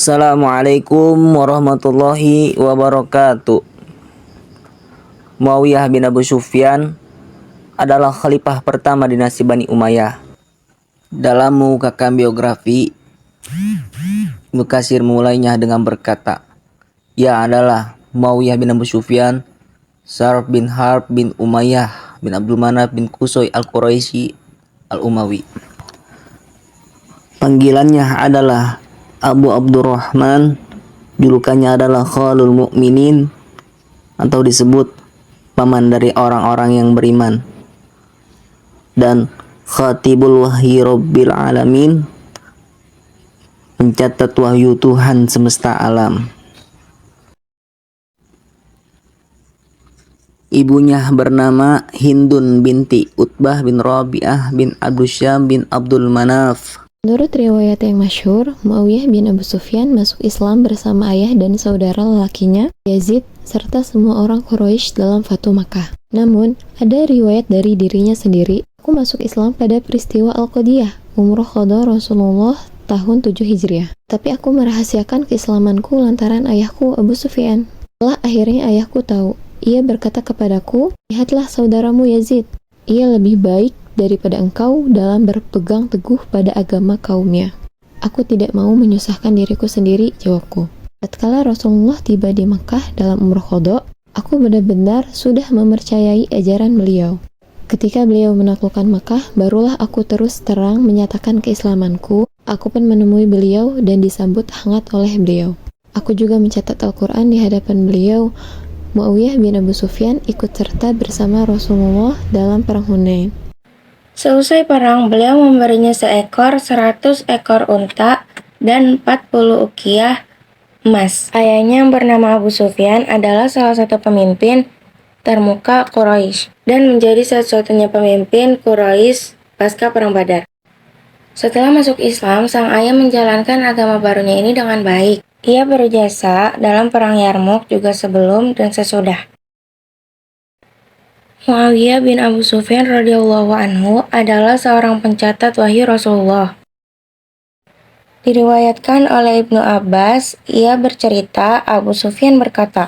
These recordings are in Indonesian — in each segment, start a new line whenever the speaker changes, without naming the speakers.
Assalamualaikum warahmatullahi wabarakatuh. Muawiyah bin Abu Sufyan adalah khalifah pertama dinasti Bani Umayyah. Dalam mengukakan biografi, Ibnu Katsir mulainya dengan berkata, ia adalah Muawiyah bin Abu Sufyan, Sarf bin Harb bin Umayyah bin Abdul Manaf bin Qusay al-Quraisy al-Umawi. Panggilannya adalah Abu Abdurrahman, julukannya adalah Khalul Mukminin atau disebut paman dari orang-orang yang beriman, dan Khatibul Wahyi Rabbil Alamin, pencatat wahyu Tuhan semesta alam. Ibunya bernama Hindun binti Utbah bin Rabi'ah bin Abdul Syam bin Abdul Manaf.
Menurut riwayat yang masyhur, Muawiyah bin Abu Sufyan masuk Islam bersama ayah dan saudara lelakinya, Yazid, serta semua orang Quraisy dalam Fatu Makkah. Namun, ada riwayat dari dirinya sendiri, aku masuk Islam pada peristiwa Al-Qadiyah, umroh qada Rasulullah tahun 7 Hijriah. Tapi aku merahasiakan keislamanku lantaran ayahku Abu Sufyan. Setelah akhirnya ayahku tahu, ia berkata kepadaku, lihatlah saudaramu Yazid, ia lebih baik daripada engkau dalam berpegang teguh pada agama kaumnya. Aku tidak mau menyusahkan diriku sendiri, jawabku. Tatkala Rasulullah tiba di Makkah dalam umroh qada, aku benar-benar sudah mempercayai ajaran beliau. Ketika beliau menaklukkan Makkah, barulah aku terus terang menyatakan keislamanku. Aku pun menemui beliau dan disambut hangat oleh beliau. Aku juga mencatat Al-Quran di hadapan beliau. Muawiyah bin Abu Sufyan ikut serta bersama Rasulullah dalam perang Hunain.
Seusai perang, beliau memberinya 100 ekor unta dan 40 uqiyah emas. Ayahnya yang bernama Abu Sufyan adalah salah satu pemimpin termuka Quraisy dan menjadi satu-satunya pemimpin Quraisy pasca perang Badar. Setelah masuk Islam, sang ayah menjalankan agama barunya ini dengan baik. Ia berjasa dalam perang Yarmuk juga sebelum dan sesudah. Muawiyah bin Abu Sufyan radhiyallahu anhu adalah seorang pencatat wahyu Rasulullah. Diriwayatkan oleh Ibnu Abbas, ia bercerita Abu Sufyan berkata,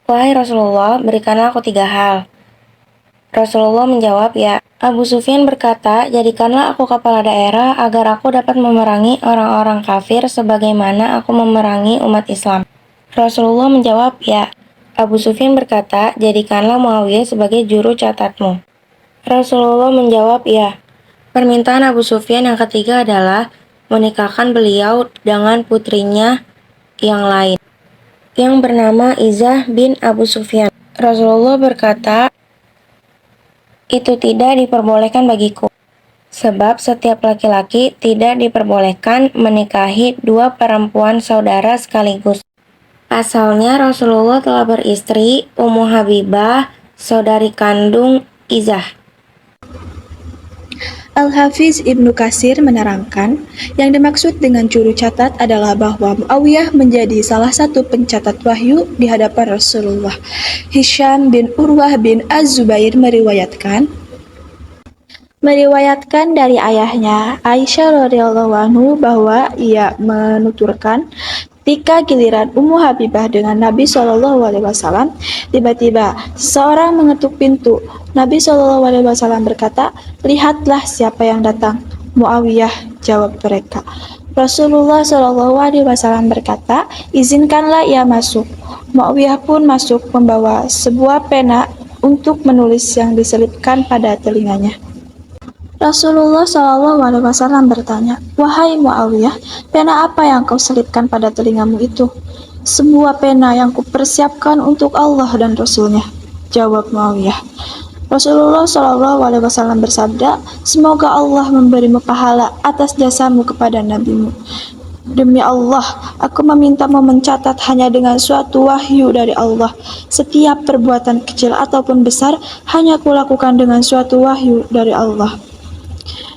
"Wahai Rasulullah, berikanlah aku 3 hal." Rasulullah menjawab, "Ya." Abu Sufyan berkata, "Jadikanlah aku kepala daerah agar aku dapat memerangi orang-orang kafir sebagaimana aku memerangi umat Islam." Rasulullah menjawab, "Ya." Abu Sufyan berkata, "Jadikanlah Muawiyah sebagai juru catatmu." Rasulullah menjawab, "Ya." Permintaan Abu Sufyan yang ketiga adalah menikahkan beliau dengan putrinya yang lain, yang bernama Izzah bin Abu Sufyan. Rasulullah berkata, "Itu tidak diperbolehkan bagiku, sebab setiap laki-laki tidak diperbolehkan menikahi 2 perempuan saudara sekaligus." Asalnya Rasulullah telah beristri Ummu Habibah, saudari kandung Izzah.
Al-Hafiz Ibnu Katsir menerangkan, yang dimaksud dengan juru catat adalah bahwa Muawiyah menjadi salah satu pencatat wahyu di hadapan Rasulullah. Hisham bin Urwah bin Az-Zubair meriwayatkan dari ayahnya Aisyah radhiyallahu anhu bahwa ia menuturkan, ketika giliran Ummu Habibah dengan Nabi SAW, tiba-tiba seseorang mengetuk pintu. Nabi SAW berkata, "Lihatlah siapa yang datang." "Muawiyah," jawab mereka. Rasulullah SAW berkata, "Izinkanlah ia masuk." Muawiyah pun masuk membawa sebuah pena untuk menulis yang diselipkan pada telinganya. Rasulullah SAW bertanya, "Wahai Muawiyah, pena apa yang kau selipkan pada telingamu itu?" "Sebuah pena yang kupersiapkan untuk Allah dan Rasulnya," jawab Muawiyah. Rasulullah SAW bersabda, "Semoga Allah memberimu pahala atas jasamu kepada nabimu. Demi Allah, aku memintamu mencatat hanya dengan suatu wahyu dari Allah. Setiap perbuatan kecil ataupun besar hanya kulakukan dengan suatu wahyu dari Allah."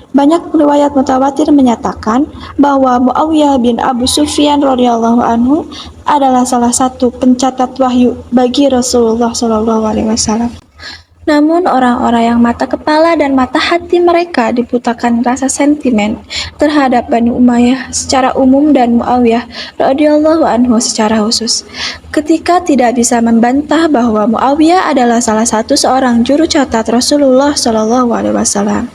Banyak riwayat mutawatir menyatakan bahwa Muawiyah bin Abu Sufyan radhiyallahu anhu adalah salah satu pencatat wahyu bagi Rasulullah SAW. Namun orang-orang yang mata kepala dan mata hati mereka dibutakan rasa sentimen terhadap Bani Umayyah secara umum dan Muawiyah radhiyallahu anhu secara khusus. Ketika tidak bisa membantah bahwa Muawiyah adalah salah satu seorang juru catat Rasulullah Shallallahu Alaihi Wasallam.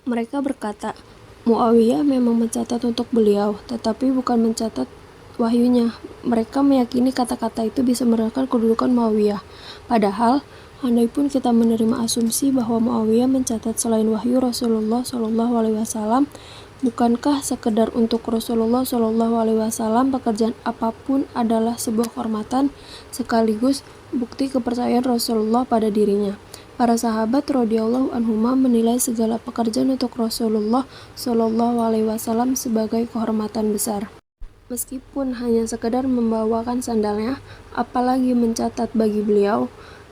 Mereka berkata, Muawiyah memang mencatat untuk beliau, tetapi bukan mencatat wahyunya. Mereka meyakini kata-kata itu bisa merendahkan kedudukan Muawiyah. Padahal, andaipun kita menerima asumsi bahwa Muawiyah mencatat selain wahyu Rasulullah Shallallahu Alaihi Wasallam, bukankah sekedar untuk Rasulullah Shallallahu Alaihi Wasallam pekerjaan apapun adalah sebuah kehormatan sekaligus bukti kepercayaan Rasulullah pada dirinya? Para sahabat radhiyallahu anhuma menilai segala pekerjaan untuk Rasulullah Shallallahu Alaihi Wasallam sebagai kehormatan besar. Meskipun hanya sekedar membawakan sandalnya, apalagi mencatat bagi beliau.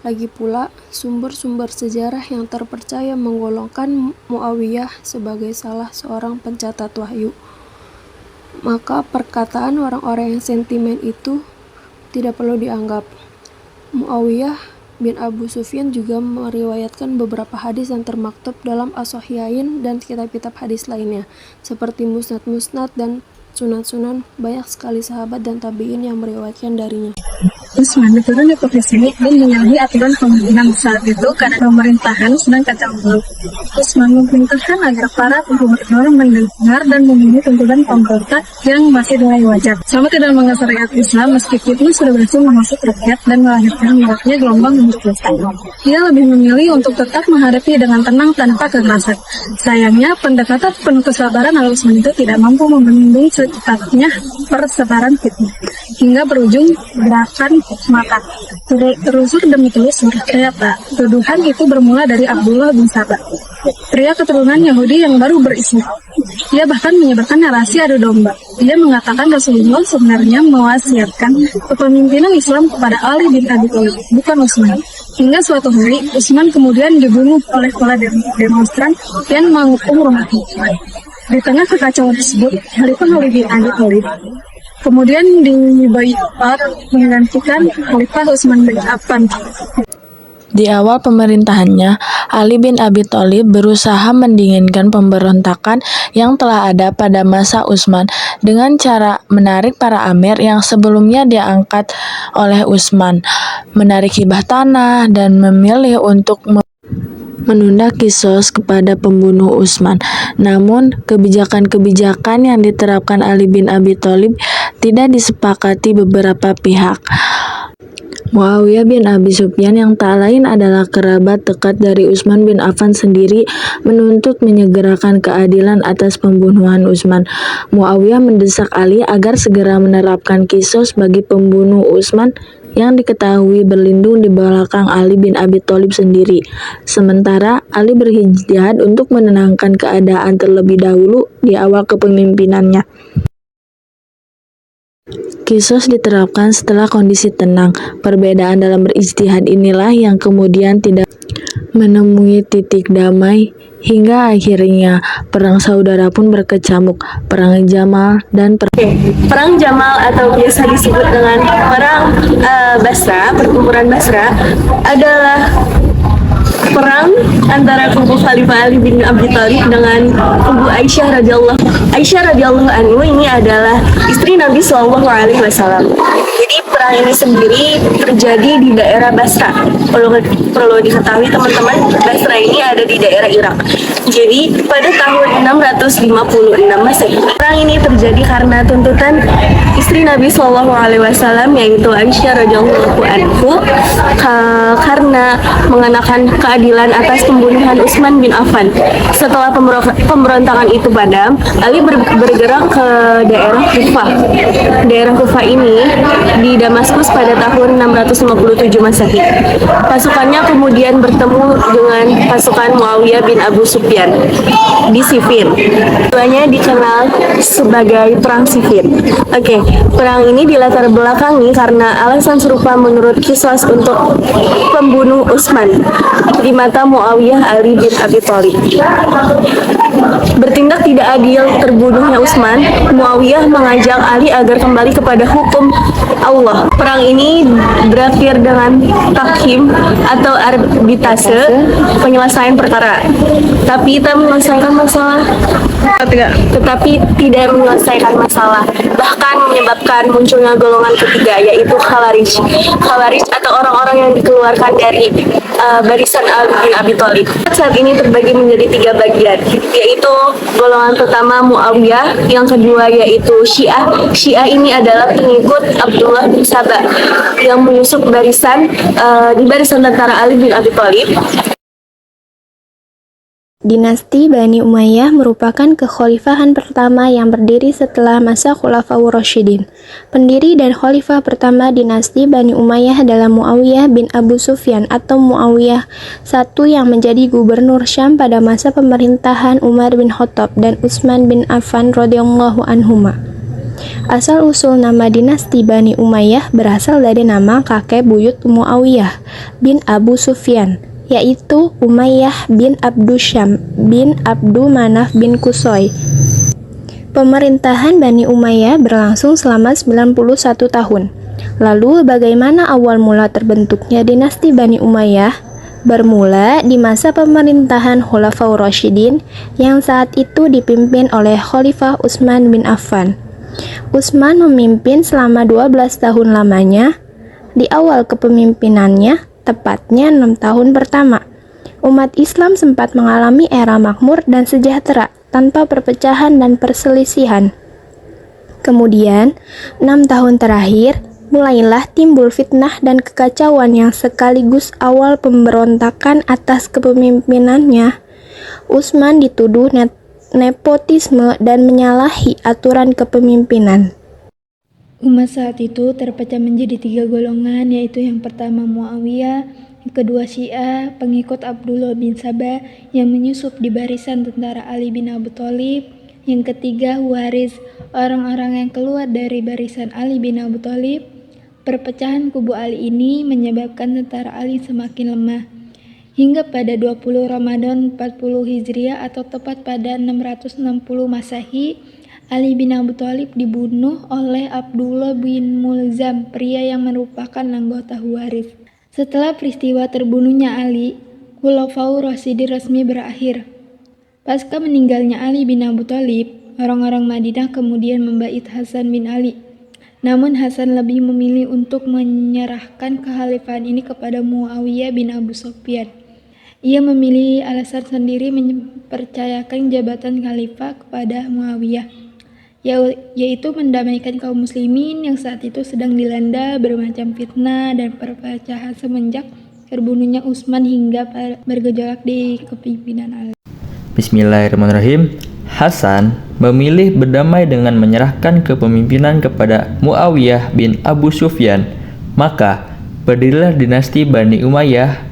Lagi pula, sumber-sumber sejarah yang terpercaya menggolongkan Muawiyah sebagai salah seorang pencatat wahyu. Maka perkataan orang-orang yang sentimen itu tidak perlu dianggap. Muawiyah bin Abu Sufyan juga meriwayatkan beberapa hadis yang termaktub dalam As-Sahihain dan kitab-kitab hadis lainnya, seperti Musnad-Musnad dan Sunan-Sunan. Banyak sekali sahabat dan tabi'in yang meriwayatkan darinya.
Usman diturun di posisi ini dan menyalahi aturan pemerintahan saat itu karena pemerintahan sedang kacau balau. Usman memerintahkan agar para gubernur mendengar dan memilih tuntutan pemerintah yang masih dinilai wajar. Selama tidak melanggar syariat Islam, meski Fitnah sudah berhasil menghasut rakyat dan melahirkan maraknya gelombang untuk Islam. Dia lebih memilih untuk tetap menghadapi dengan tenang tanpa kekerasan. Sayangnya, pendekatan penuh kesabaran Al-Usman itu tidak mampu membendung secepatnya persebaran fitnah, hingga berujung gerakan mata. Telusur demi telusur, ternyata tuduhan itu bermula dari Abdullah bin Sabah, pria keturunan Yahudi yang baru berislam. Dia bahkan menyebarkan narasi adu domba. Dia mengatakan Rasulullah sebenarnya mewasiatkan kepemimpinan Islam kepada Ali bin Abi Thalib, bukan Utsman. Hingga suatu hari, Utsman kemudian dibunuh oleh para demonstran yang mengepung rumah Utsman. Di tengah kekacauan tersebut, Khalifah Ali bin Abi Thalib kemudian dibaiat menggantikan Khalifah Utsman bin Affan.
Di awal pemerintahannya, Ali bin Abi Thalib berusaha mendinginkan pemberontakan yang telah ada pada masa Utsman dengan cara menarik para amir yang sebelumnya diangkat oleh Utsman, menarik hibah tanah, dan memilih untuk menunda kisos kepada pembunuh Utsman. Namun, kebijakan-kebijakan yang diterapkan Ali bin Abi Thalib tidak disepakati beberapa pihak. Muawiyah bin Abi Sufyan yang tak lain adalah kerabat dekat dari Utsman bin Affan sendiri menuntut menyegerakan keadilan atas pembunuhan Utsman. Muawiyah mendesak Ali agar segera menerapkan kisos bagi pembunuh Utsman yang diketahui berlindung di belakang Ali bin Abi Thalib sendiri. Sementara Ali berjihad untuk menenangkan keadaan terlebih dahulu di awal kepemimpinannya. Kisos diterapkan setelah kondisi tenang. Perbedaan dalam berijtihad inilah yang kemudian tidak menemui titik damai hingga akhirnya perang saudara pun berkecamuk. Perang Jamal dan
Perang Jamal atau biasa disebut dengan Perang Basra, pertempuran Basra, adalah perang antara kubu Khalifah Ali bin Abi Thalib dengan kubu Aisyah radhiyallahu anhu. Ini adalah istri Nabi Shallallahu Alaihi Wasallam. Jadi perang ini sendiri terjadi di daerah Basra. Perlu diketahui teman-teman, Basra ini ada di daerah Irak. Jadi pada tahun 656 Masehi, perang ini terjadi karena tuntutan istri Nabi Shallallahu Alaihi Wasallam yaitu Aisyah radhiyallahu anhu karena mengenakan keadilan atas pembunuhan Utsman bin Affan. Setelah pemberontakan itu padam, Ali bergerak ke daerah Kufah. Daerah Kufah ini di Damaskus pada tahun 657 Masehi. Pasukannya kemudian bertemu dengan pasukan Muawiyah bin Abu Sufyan di Siffin. Keduanya dikenal sebagai Perang Siffin. Perang ini dilatar belakangi karena alasan serupa menurut kisos untuk pembunuh Utsman di mata Muawiyah Ali bin Abi Thalib. Bertindak
tidak adil terbunuhnya Utsman, Muawiyah mengajak Ali agar kembali kepada hukum Allah. Perang ini berakhir dengan tahkim atau arbitrase, penyelesaian perkara. Tapi tidak menyelesaikan masalah, bahkan menyebabkan munculnya golongan ketiga, yaitu Khawarij. Khawarij atau orang-orang yang dikeluarkan dari barisan Ali bin Abi Thalib. Saat ini terbagi menjadi 3 bagian, yaitu golongan pertama Muawiyah, yang kedua yaitu Syiah. Syiah ini adalah pengikut Abdullah bin Saba yang menyusup di barisan tentara Ali bin Abi Thalib.
Dinasti Bani Umayyah merupakan kekhalifahan pertama yang berdiri setelah masa Khulafaur Rasyidin. Pendiri dan khalifah pertama dinasti Bani Umayyah adalah Muawiyah bin Abu Sufyan atau Muawiyah I yang menjadi gubernur Syam pada masa pemerintahan Umar bin Khattab dan Utsman bin Affan radhiyallahu anhuma. Asal-usul nama dinasti Bani Umayyah berasal dari nama kakek buyut Muawiyah bin Abu Sufyan, yaitu Umayyah bin Abdusyam bin Abdu Manaf bin Qusay. Pemerintahan Bani Umayyah berlangsung selama 91 tahun. Lalu bagaimana awal mula terbentuknya dinasti Bani Umayyah? Bermula di masa pemerintahan Khulafaur Rasyidin yang saat itu dipimpin oleh Khalifah Utsman bin Affan. Utsman memimpin selama 12 tahun lamanya. Di awal kepemimpinannya, tepatnya 6 tahun pertama, umat Islam sempat mengalami era makmur dan sejahtera tanpa perpecahan dan perselisihan. Kemudian, 6 tahun terakhir, mulailah timbul fitnah dan kekacauan yang sekaligus awal pemberontakan atas kepemimpinannya. Utsman dituduh nepotisme dan menyalahi aturan kepemimpinan.
Umat saat itu terpecah menjadi 3 golongan, yaitu yang pertama Muawiyah, yang kedua Syiah, pengikut Abdullah bin Saba yang menyusup di barisan tentara Ali bin Abi Thalib, yang ketiga Waris, orang-orang yang keluar dari barisan Ali bin Abi Thalib. Perpecahan kubu Ali ini menyebabkan tentara Ali semakin lemah. Hingga pada 20 Ramadan 40 Hijriah atau tepat pada 660 Masehi, Ali bin Abi Thalib dibunuh oleh Abdullah bin Mulzam, pria yang merupakan anggota Waris. Setelah peristiwa terbunuhnya Ali, Khulafaur Rasyidin resmi berakhir. Pasca meninggalnya Ali bin Abi Thalib, orang-orang Madinah kemudian membait Hasan bin Ali. Namun Hasan lebih memilih untuk menyerahkan kekhalifahan ini kepada Muawiyah bin Abu Sufyan. Ia memilih alasan sendiri mempercayakan jabatan khalifah kepada Muawiyah, yaitu mendamaikan kaum muslimin yang saat itu sedang dilanda bermacam fitnah dan perpecahan semenjak terbunuhnya Utsman hingga bergejolak di kepemimpinan Ali.
Bismillahirrahmanirrahim. Hasan memilih berdamai dengan menyerahkan kepemimpinan kepada Muawiyah bin Abu Sufyan. Maka berdirilah dinasti Bani Umayyah.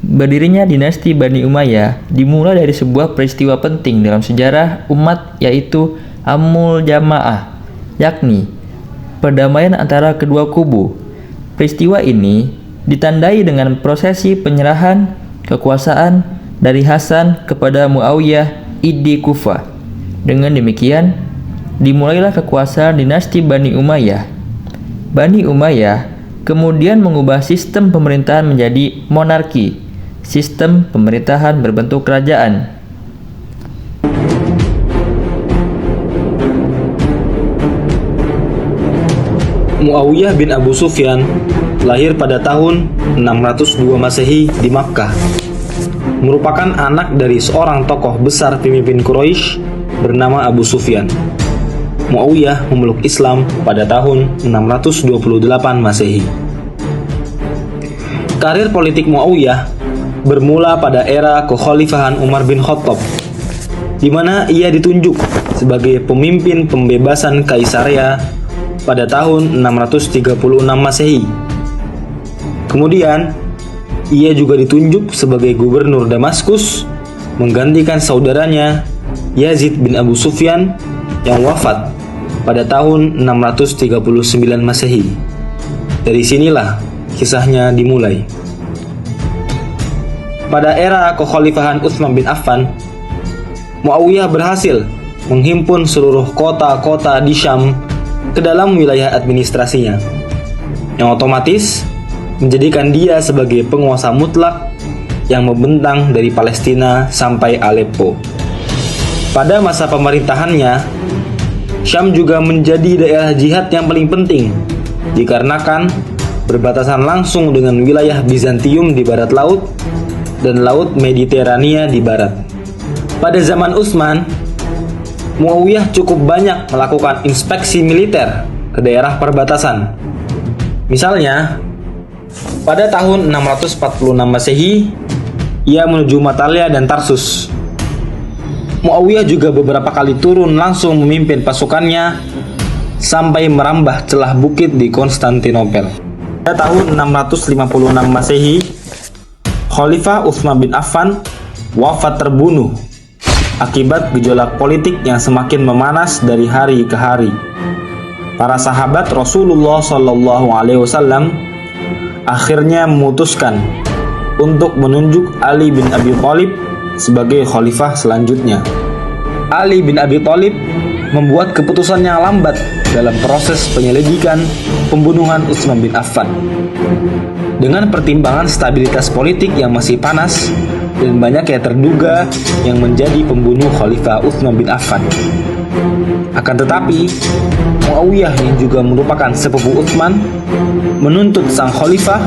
Berdirinya dinasti Bani Umayyah dimulai dari sebuah peristiwa penting dalam sejarah umat, yaitu Amul Jamaah, yakni perdamaian antara kedua kubu. Peristiwa ini ditandai dengan prosesi penyerahan kekuasaan dari Hasan kepada Muawiyah di Kufah. Dengan demikian, dimulailah kekuasaan dinasti Bani Umayyah. Bani Umayyah kemudian mengubah sistem pemerintahan menjadi monarki, sistem pemerintahan berbentuk kerajaan.
Muawiyah bin Abu Sufyan lahir pada tahun 602 Masehi di Makkah. Merupakan anak dari seorang tokoh besar pemimpin Quraisy bernama Abu Sufyan. Muawiyah memeluk Islam pada tahun 628 Masehi. Karir politik Muawiyah bermula pada era kekhalifahan Umar bin Khattab, di mana ia ditunjuk sebagai pemimpin pembebasan Kaisaria pada tahun 636 Masehi. Kemudian, ia juga ditunjuk sebagai gubernur Damaskus, menggantikan saudaranya Yazid bin Abu Sufyan yang wafat pada tahun 639 Masehi. Dari sinilah kisahnya dimulai. Pada era kekhalifahan Utsman bin Affan, Muawiyah berhasil menghimpun seluruh kota-kota di Syam ke dalam wilayah administrasinya, yang otomatis menjadikan dia sebagai penguasa mutlak yang membentang dari Palestina sampai Aleppo. Pada masa pemerintahannya, Syam juga menjadi daerah jihad yang paling penting dikarenakan berbatasan langsung dengan wilayah Bizantium di barat laut dan Laut Mediterania di barat. Pada zaman Utsman, Muawiyah cukup banyak melakukan inspeksi militer ke daerah perbatasan. Misalnya, pada tahun 646 Masehi, ia menuju Matalia dan Tarsus. Muawiyah juga beberapa kali turun langsung memimpin pasukannya sampai merambah celah bukit di Konstantinopel. Pada tahun 656 Masehi, Khalifah Utsman bin Affan wafat terbunuh akibat gejolak politik yang semakin memanas dari hari ke hari. Para sahabat Rasulullah SAW akhirnya memutuskan untuk menunjuk Ali bin Abi Thalib sebagai khalifah selanjutnya. Ali bin Abi Thalib membuat keputusan yang lambat dalam proses penyelidikan pembunuhan Utsman bin Affan. Dengan pertimbangan stabilitas politik yang masih panas dan banyaknya terduga yang menjadi pembunuh Khalifah Utsman bin Affan. Akan tetapi, Muawiyah yang juga merupakan sepupu Utsman menuntut sang khalifah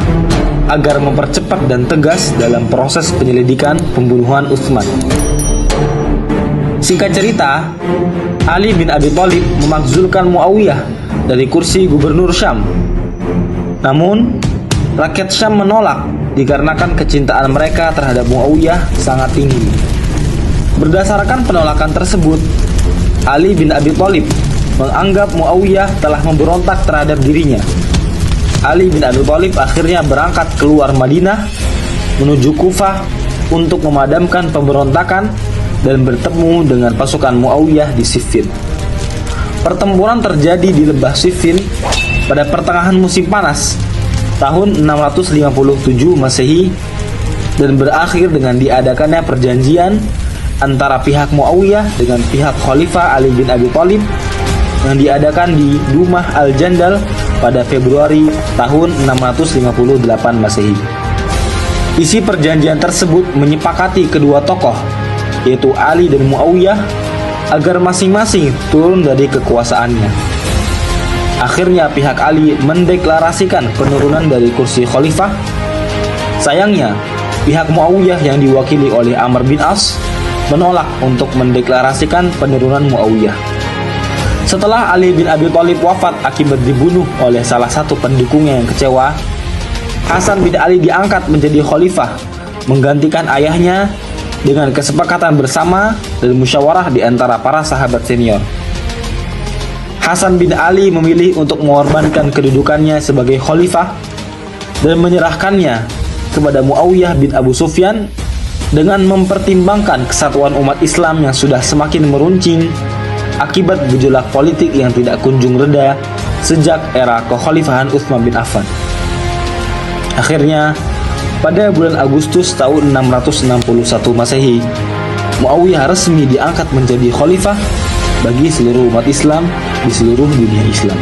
agar mempercepat dan tegas dalam proses penyelidikan pembunuhan Utsman. Singkat cerita, Ali bin Abi Thalib memakzulkan Muawiyah dari kursi gubernur Syam. Namun, rakyat Syam menolak dikarenakan kecintaan mereka terhadap Muawiyah sangat tinggi. Berdasarkan penolakan tersebut, Ali bin Abi Thalib menganggap Muawiyah telah memberontak terhadap dirinya. Ali bin Abi Thalib akhirnya berangkat keluar Madinah menuju Kufah untuk memadamkan pemberontakan dan bertemu dengan pasukan Muawiyah di Siffin. Pertempuran terjadi di lembah Siffin pada pertengahan musim panas tahun 657 Masehi dan berakhir dengan diadakannya perjanjian antara pihak Muawiyah dengan pihak Khalifah Ali bin Abi Thalib yang diadakan di Dumah Al-Jandal pada Februari tahun 658 Masehi. Isi perjanjian tersebut menyepakati kedua tokoh, yaitu Ali dan Muawiyah, agar masing-masing turun dari kekuasaannya. Akhirnya pihak Ali mendeklarasikan penurunan dari kursi khalifah. Sayangnya, pihak Muawiyah yang diwakili oleh Amr bin As menolak untuk mendeklarasikan penurunan Muawiyah. Setelah Ali bin Abi Thalib wafat akibat dibunuh oleh salah satu pendukungnya yang kecewa, Hasan bin Ali diangkat menjadi khalifah, menggantikan ayahnya dengan kesepakatan bersama dan musyawarah di antara para sahabat senior. Hasan bin Ali memilih untuk mengorbankan kedudukannya sebagai khalifah dan menyerahkannya kepada Muawiyah bin Abu Sufyan dengan mempertimbangkan kesatuan umat Islam yang sudah semakin meruncing akibat gejolak politik yang tidak kunjung reda sejak era kekhalifahan Utsman bin Affan. Akhirnya, pada bulan Agustus tahun 661 Masehi, Muawiyah resmi diangkat menjadi khalifah bagi seluruh umat Islam di seluruh dunia Islam.